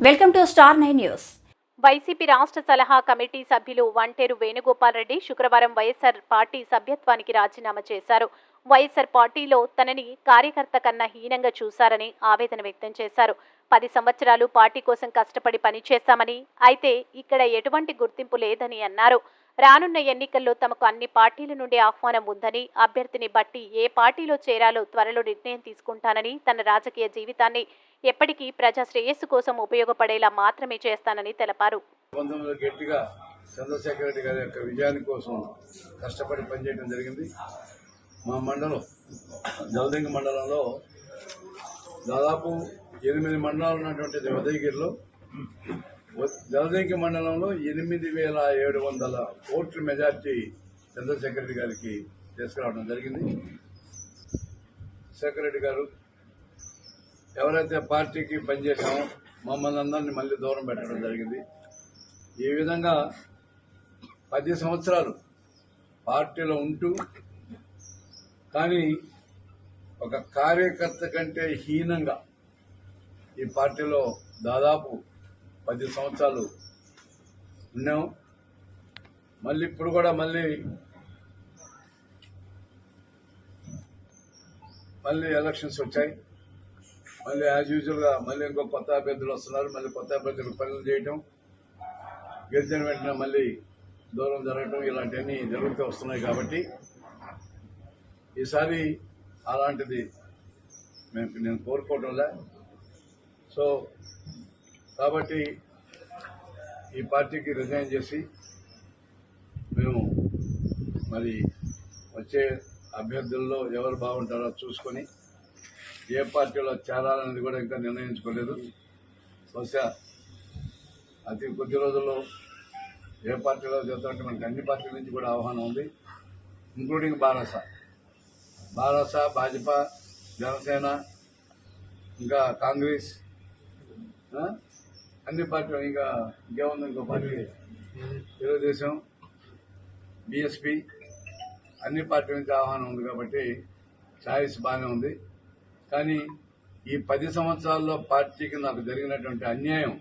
Welcome to star 9 news. YCP రాష్ట్ర సలహా committee సభ్యులు వంటేరు వేణుగోపాల్ రెడ్డి శుక్రవారం వైఎస్ఆర్ పార్టీ సభ్యత్వానికి రాజీనామా చేశారు. వైఎస్ఆర్ పార్టీలో తనని కార్యకర్త కన్నా హీనంగా చూశారని ఆవేదన వ్యక్తం చేశారు. 10 సంవత్సరాలు పార్టీ కోసం కష్టపడి పనిచేశామని, అయితే ఇక్కడ ఎటువంటి గుర్తింపు లేదని అన్నారు. రానున్న ఎన్నికల్లో తమకు అన్ని పార్టీల నుండి ఆహ్వానం ఉందని, అభ్యర్థిని బట్టి ఏ పార్టీలో చేరాలో త్వరలో నిర్ణయం తీసుకుంటానని, తన రాజకీయ జీవితాన్ని ఎప్పటికీ ప్రజా శ్రేయస్సు కోసం ఉపయోగపడేలా మాత్రమే చేస్తానని తెలిపారు. గట్టిగా చంద్రశేఖర్ రెడ్డి గారి యొక్క విజయాని కోసం కష్టపడి పనిచేయడం జరిగింది. మా మండలం జలదంగి మండలంలో దాదాపు 8 మండలాలు ఉన్నటువంటి ఉదయగిరిలో జలదంకి మండలంలో 8,700 ఓట్ల మెజార్టీ చంద్రశేఖర్ రెడ్డి గారికి తీసుకురావడం జరిగింది. శేఖర్ రెడ్డి గారు ఎవరైతే పార్టీకి పనిచేసామో మమ్మల్ని అందరినీ మళ్ళీ దూరం పెట్టడం జరిగింది. ఈ విధంగా 10 సంవత్సరాలు పార్టీలో ఉంటూ కానీ ఒక కార్యకర్త కంటే హీనంగా ఈ పార్టీలో దాదాపు 10 సంవత్సరాలు ఉన్నాము. మళ్ళీ ఇప్పుడు కూడా మళ్ళీ ఎలక్షన్స్ వచ్చాయి. మళ్ళీ యాజ్ యూజువల్గా మళ్ళీ ఇంకో కొత్త అభ్యర్థులు వస్తున్నారు. మళ్ళీ కొత్త అభ్యర్థులకు పనులు చేయటం, గెలిచిన వెంటనే మళ్ళీ దూరం జరగటం ఇలాంటివన్నీ జరుగుతూ వస్తున్నాయి. కాబట్టి ఈసారి అలాంటిది నేను కోరుకోవడంలే. సో కాబట్టి ఈ పార్టీకి రిజైన్ చేసి మేము మరి వచ్చే అభ్యర్థుల్లో ఎవరు బాగుంటారో చూసుకొని ఏ పార్టీలో చేరాలనేది కూడా ఇంకా నిర్ణయించుకోలేదు. బహుశా అతి కొద్ది రోజుల్లో ఏ పార్టీలో చేస్తామంటే మనకి అన్ని పార్టీల నుంచి కూడా ఆహ్వానం ఉంది, ఇంక్లూడింగ్ బారాస, భాజపా, జనసేన, ఇంకా కాంగ్రెస్, అన్ని పార్టీలు, ఇంకా ఇంకేముంది ఇంకో పార్టీ తెలుగుదేశం, బీఎస్పీ, అన్ని పార్టీల నుంచి ఆహ్వానం ఉంది. కాబట్టి ఛాయిస్ బాగానే ఉంది. కానీ ఈ 10 సంవత్సరాల్లో పార్టీకి నాకు జరిగినటువంటి అన్యాయం